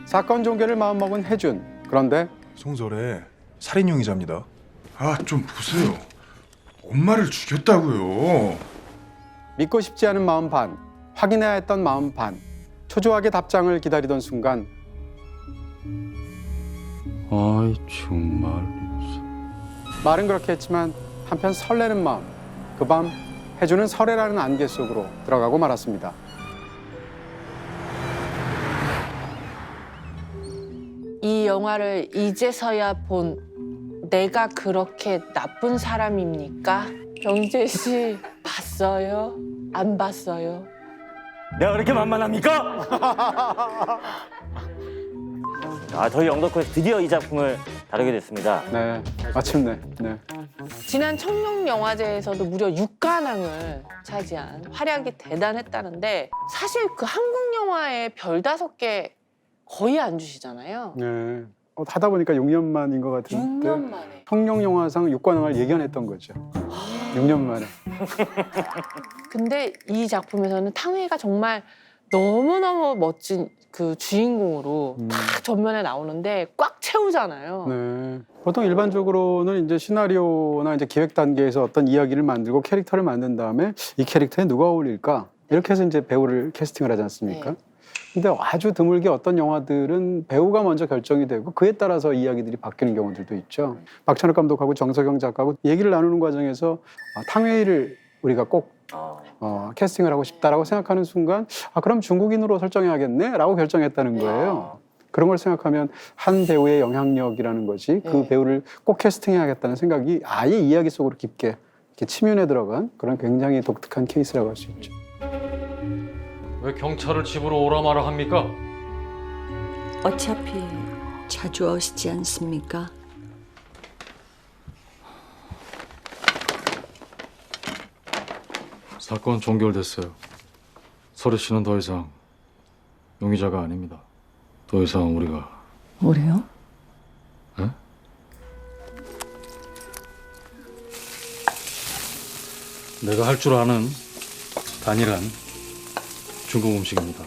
사건 종결을 마음먹은 혜준. 그런데 송설의 살인 용의자입니다. 아, 좀 보세요. 엄마를 죽였다고요. 믿고 싶지 않은 마음 반, 확인해야 했던 마음 반. 초조하게 답장을 기다리던 순간 아이 정말. 말은 그렇게 했지만 한편 설레는 마음. 그 밤 혜준은 설애라는 안개 속으로 들어가고 말았습니다. 이 영화를 이제서야 본 내가 그렇게 나쁜 사람입니까? 경재 씨 봤어요? 안 봤어요? 내가 그렇게 만만합니까? 저희 영덕후에서 드디어 이 작품을 다루게 됐습니다. 네, 마침내. 네. 지난 청룡영화제에서도 무려 6관왕을 차지한 활약이 대단했다는데 사실 그 한국 영화에 별 5개 거의 안 주시잖아요. 네. 하다 보니까 6년 만인 것 같은데 6년 만에. 청룡영화상 6관왕을 예견했던 거죠. 6년 만에. 근데 이 작품에서는 탕웨이가 정말 너무너무 멋진 그 주인공으로 딱 전면에 나오는데 꽉 채우잖아요. 네. 보통 일반적으로는 이제 시나리오나 이제 기획 단계에서 어떤 이야기를 만들고 캐릭터를 만든 다음에 이 캐릭터에 누가 어울릴까? 이렇게 해서 이제 배우를 캐스팅을 하지 않습니까? 네. 근데 아주 드물게 어떤 영화들은 배우가 먼저 결정이 되고 그에 따라서 이야기들이 바뀌는 경우들도 있죠. 박찬욱 감독하고 정석영 작가하고 얘기를 나누는 과정에서 탕웨이를 우리가 꼭 캐스팅을 하고 싶다라고 생각하는 순간 그럼 중국인으로 설정해야겠네 라고 결정했다는 거예요. 그런 걸 생각하면 한 배우의 영향력이라는 것이 그 네. 배우를 꼭 캐스팅해야겠다는 생각이 아예 이야기 속으로 깊게 이렇게 침윤해 들어간 그런 굉장히 독특한 케이스라고 할 수 있죠. 왜 경찰을 집으로 오라 마라 합니까? 어차피 자주 오시지 않습니까? 사건 종결됐어요. 설혜 씨는 더 이상 용의자가 아닙니다. 더 이상 우리가 뭐래요? 에? 내가 할 줄 아는 단일한 중국 음식입니다.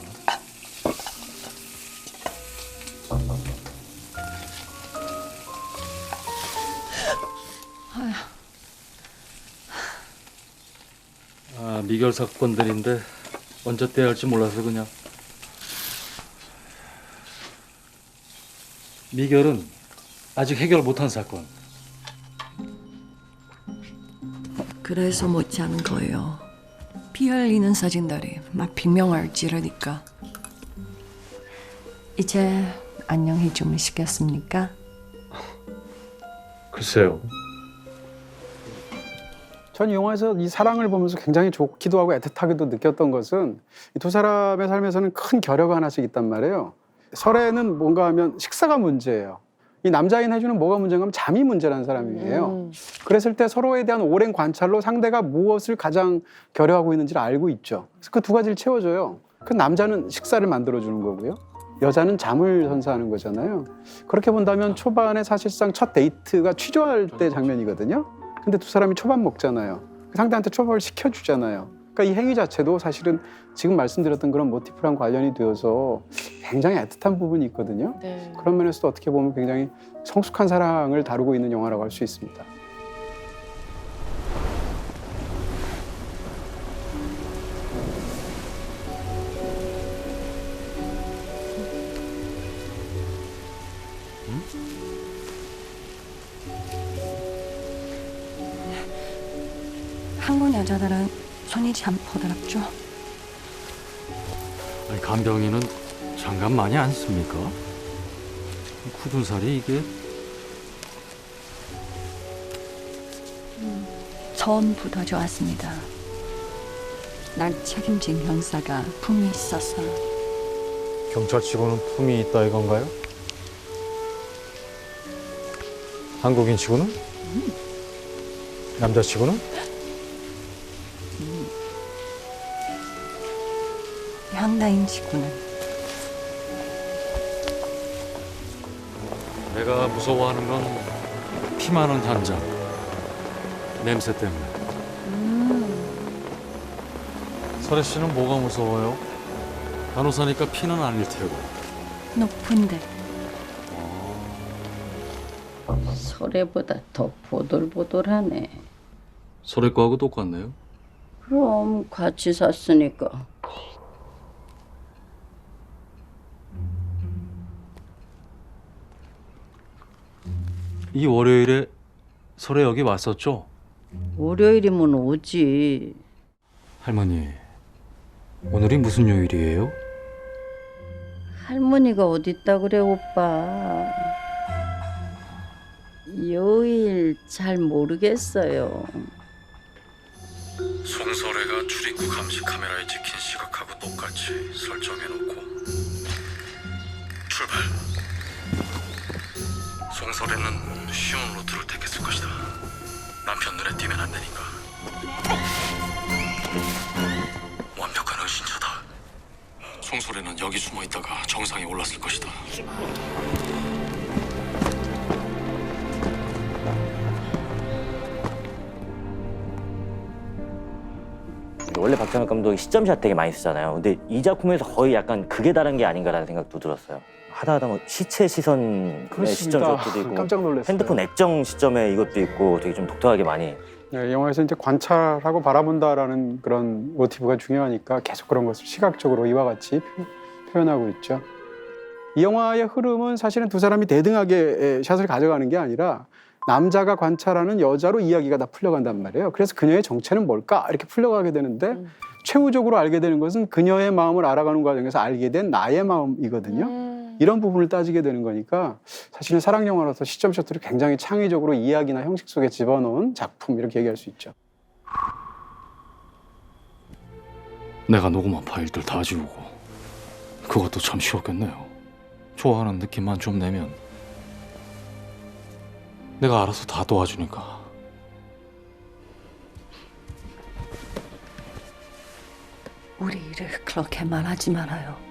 미결 사건들인데 언제 떼야 할지 몰라서 그냥. 미결은 아직 해결 못한 사건. 그래서 못 자는 거예요. 피 흘리는 사진들이 막 비명을 지르니까. 이제 안녕히 주무시겠습니까? 글쎄요. 전 영화에서 이 사랑을 보면서 굉장히 좋기도 하고 애틋하게도 느꼈던 것은 이 두 사람의 삶에서는 큰 결여가 하나씩 있단 말이에요. 설애는 뭔가 하면 식사가 문제예요. 이 남자인 혜주는 뭐가 문제인가 하면 잠이 문제라는 사람이에요. 그랬을 때 서로에 대한 오랜 관찰로 상대가 무엇을 가장 결여하고 있는지를 알고 있죠. 그래서 그 두 가지를 채워줘요. 그 남자는 식사를 만들어주는 거고요. 여자는 잠을 선사하는 거잖아요. 그렇게 본다면 초반에 사실상 첫 데이트가 취조할 때 장면이거든요. 근데 두 사람이 초밥 먹잖아요. 상대한테 초밥을 시켜주잖아요. 그러니까 이 행위 자체도 사실은 지금 말씀드렸던 그런 모티프랑 관련이 되어서 굉장히 애틋한 부분이 있거든요. 네. 그런 면에서도 어떻게 보면 굉장히 성숙한 사랑을 다루고 있는 영화라고 할 수 있습니다. 한국 여자들은 손이 참 포드랍죠. 아니, 간병인은 장갑 많이 안 씁니까? 굳은 살이 이게 처음부터 더 좋았습니다. 날 책임진 형사가 품이 있어서. 경찰치고는 품이 있다 이건가요? 한국인치고는? 남자치고는? 양다인치고는. 내가 무서워하는 건 피 많은 현장, 냄새 때문에. 설혜 씨는 뭐가 무서워요? 간호사니까 피는 아닐 테고. 높은데 설애보다 더 보들보들하네. 설의 거하고 똑같네요. 그럼 같이 샀으니까. 이 월요일에 설의 여기 왔었죠? 월요일이면 오지. 할머니, 오늘이 무슨 요일이에요? 할머니가 어딨다 그래 오빠. 요일 잘 모르겠어요. 송설애가 출입구 감시 카메라에 찍힌 시각하고 똑같이 설정해놓고 출발. 송설애는 쉬운 루트를 택했을 것이다. 남편 눈에 띄면 안 되니까. 완벽한 의신자다. 송설애는 여기 숨어 있다가 정상에 올랐을 것이다. 원래 박찬욱 감독이 시점샷 되게 많이 쓰잖아요. 근데 이 작품에서 거의 약간 극에 달한 게 아닌가라는 생각도 들었어요. 하다 뭐 시체 시선의 시점샷도 있고 깜짝 놀랐어요. 핸드폰 액정 시점에 이것도 있고 되게 좀 독특하게 많이. 네, 영화에서 이제 관찰하고 바라본다라는 그런 모티브가 중요하니까 계속 그런 것을 시각적으로 이와 같이 표현하고 있죠. 이 영화의 흐름은 사실은 두 사람이 대등하게 샷을 가져가는 게 아니라 남자가 관찰하는 여자로 이야기가 다 풀려간단 말이에요. 그래서 그녀의 정체는 뭘까? 이렇게 풀려가게 되는데 최후적으로 알게 되는 것은 그녀의 마음을 알아가는 과정에서 알게 된 나의 마음이거든요. 이런 부분을 따지게 되는 거니까 사실은 사랑 영화로서 시점샷들을 굉장히 창의적으로 이야기나 형식 속에 집어넣은 작품 이렇게 얘기할 수 있죠. 내가 녹음한 파일들 다 지우고 그것도 참 쉬웠겠네요. 좋아하는 느낌만 좀 내면 내가 알아서 다 도와주니까. 우리 일을 그렇게 말하지 말아요.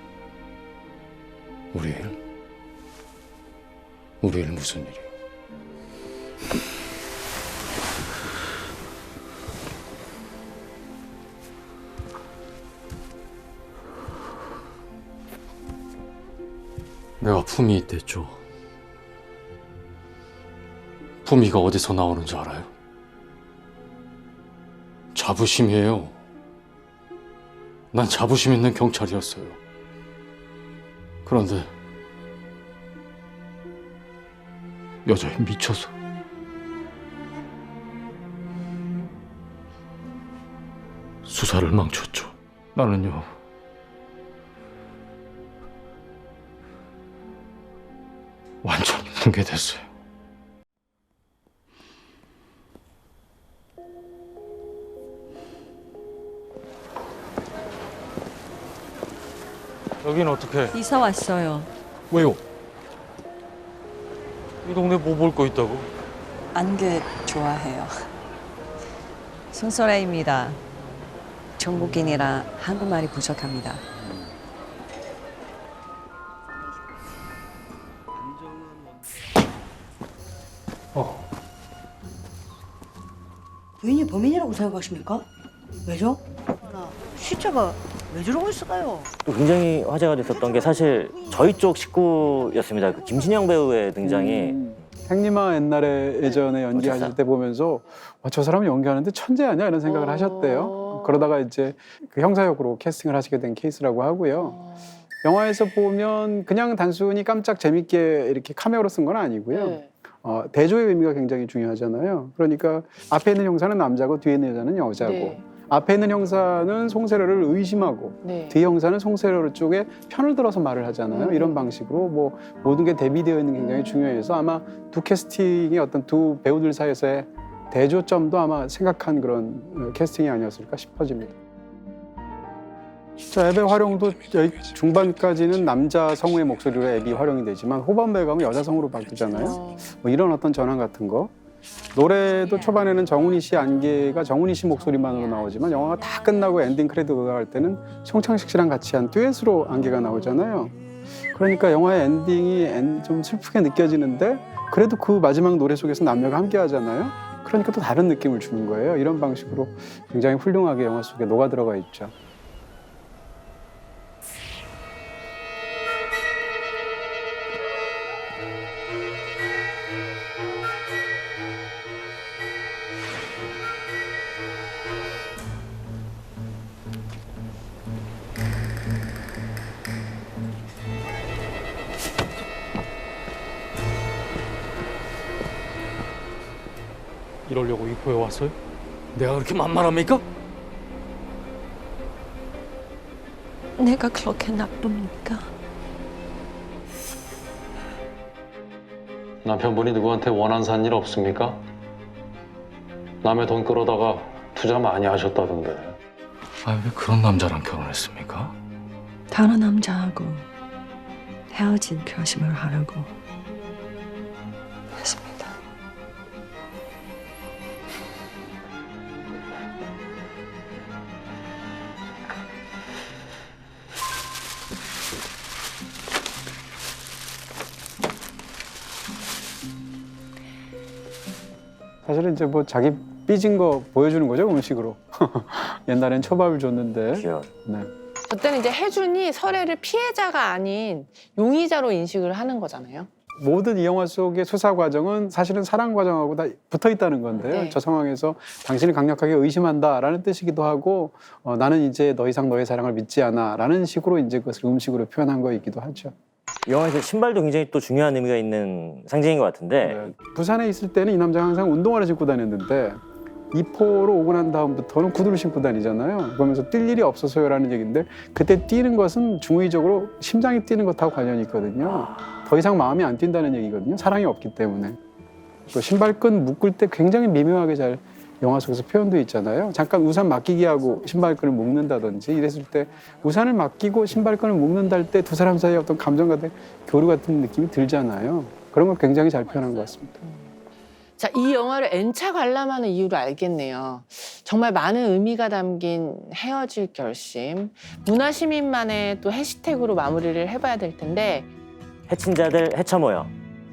우리 일 무슨 일이야? 내가 품이 있댔죠. 품위가 어디서 나오는지 알아요? 자부심이에요. 난 자부심 있는 경찰이었어요. 그런데 여자에 미쳐서 수사를 망쳤죠. 나는요, 완전히 붕괴됐어요. 여긴 어떻게? 이사 왔어요. 왜요? 이 동네 뭐 볼 거 있다고? 안개 좋아해요. 손소라입니다. 중국인이라 한국말이 부족합니다. 부인이 범인이라고 생각하십니까? 왜죠? 시체가 왜 저러고 있을까요? 또 굉장히 화제가 됐었던 게 사실 저희 쪽 식구였습니다. 그 김신영 배우의 등장이 행님아 옛날에 예전에 연기하실 멋졌어요. 때 보면서 와, 저 사람 연기하는데 천재 아니야 이런 생각을 하셨대요. 그러다가 이제 그 형사역으로 캐스팅을 하시게 된 케이스라고 하고요. 영화에서 보면 그냥 단순히 깜짝 재밌게 이렇게 카메오로 쓴 건 아니고요. 네. 대조의 의미가 굉장히 중요하잖아요. 그러니까 앞에 있는 형사는 남자고 뒤에 있는 여자는 여자고 네. 앞에 있는 형사는 송세로를 의심하고 네. 뒤에 형사는 송세로 쪽에 편을 들어서 말을 하잖아요. 이런 방식으로 뭐 모든 게 대비되어 있는 게 굉장히 중요해서 아마 두 캐스팅의 어떤 두 배우들 사이에서의 대조점도 아마 생각한 그런 캐스팅이 아니었을까 싶어집니다. 자, 앱의 활용도 여기 중반까지는 남자 성우의 목소리로 앱이 활용이 되지만 후반부에 가면 여자 성우로 바뀌잖아요. 뭐 이런 어떤 전환 같은 거. 노래도 초반에는 정훈이 씨 안개가 정훈이 씨 목소리만으로 나오지만 영화가 다 끝나고 엔딩 크레딧 올라갈 때는 송창식 씨랑 같이 한 듀엣으로 안개가 나오잖아요. 그러니까 영화의 엔딩이 좀 슬프게 느껴지는데 그래도 그 마지막 노래 속에서 남녀가 함께 하잖아요. 그러니까 또 다른 느낌을 주는 거예요. 이런 방식으로 굉장히 훌륭하게 영화 속에 녹아 들어가 있죠. 이러려고 이포에 왔어요? 내가 그렇게 만만합니까? 내가 그렇게 나쁩니까? 남편분이 누구한테 원한 산 일 없습니까? 남의 돈 끌어다가 투자 많이 하셨다던데. 아, 왜 그런 남자랑 결혼했습니까? 다른 남자하고 헤어질 결심을 하려고 했습니다. 사실은 이제 뭐 자기 삐진 거 보여주는 거죠, 음식으로. 옛날엔 초밥을 줬는데. 귀여워. 네. 그때는 이제 혜준이 설애를 피해자가 아닌 용의자로 인식을 하는 거잖아요. 모든 이 영화 속의 수사 과정은 사실은 사랑 과정하고 다 붙어 있다는 건데요. 네. 저 상황에서 당신을 강력하게 의심한다라는 뜻이기도 하고 나는 이제 더 이상 너의 사랑을 믿지 않아라는 식으로 이제 그것을 음식으로 표현한 거이기도 하죠. 이 영화에서 신발도 굉장히 또 중요한 의미가 있는 상징인 것 같은데 네. 부산에 있을 때는 이 남자가 항상 운동화를 신고 다녔는데 이포로 오고 난 다음부터는 구두를 신고 다니잖아요. 그러면서 뛸 일이 없어서요라는 얘기인데 그때 뛰는 것은 중의적으로 심장이 뛰는 것하고 관련이 있거든요. 더 이상 마음이 안 뛴다는 얘기거든요. 사랑이 없기 때문에. 또 신발끈 묶을 때 굉장히 미묘하게 잘 영화 속에서 표현도 있잖아요. 잠깐 우산 맡기기 하고 신발끈을 묶는다든지 이랬을 때 우산을 맡기고 신발끈을 묶는다 할 때 두 사람 사이에 어떤 감정 같은 교류 같은 느낌이 들잖아요. 그런 걸 굉장히 잘 표현한 것 같습니다. 자, 이 영화를 N차 관람하는 이유를 알겠네요. 정말 많은 의미가 담긴 헤어질 결심. 문화시민만의 또 해시태그로 마무리를 해봐야 될 텐데 해친 자들 해쳐모여.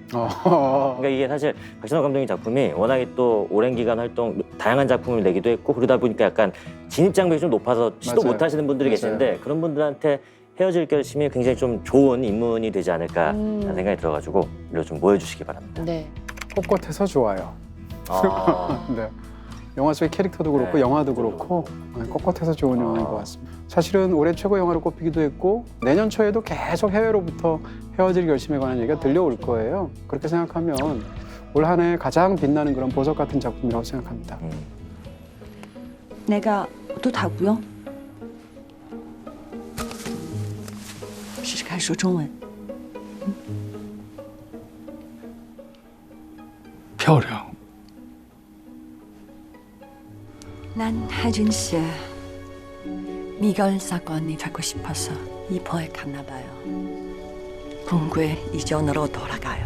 그러니까 이게 사실 박찬호 감독님 작품이 워낙에 또 오랜 기간 활동, 다양한 작품을 내기도 했고 그러다 보니까 약간 진입장벽이 좀 높아서 시도 맞아요. 못 하시는 분들이 맞아요. 계시는데 그런 분들한테 헤어질 결심이 굉장히 좀 좋은 입문이 되지 않을까라는 생각이 들어가지고 이걸 좀 모여주시기 바랍니다. 네. 꼿꼿해서 좋아요. 아, 네. 영화 속의 캐릭터도 그렇고 네. 영화도 그렇고 꼿꼿해서 좋은 영화인 것 같습니다. 사실은 올해 최고 영화로 꼽히기도 했고 내년 초에도 계속 해외로부터 헤어질 결심에 관한 얘기가 들려올 거예요. 그렇게 생각하면 올 한 해 가장 빛나는 그런 보석 같은 작품이라고 생각합니다. 내가 또 다고요? 试试看说中文。 漂亮. 난 하준 씨 미결 사건이 갖고 싶어서 이포에 갔나 봐요. 붕괴 이전으로 돌아가요.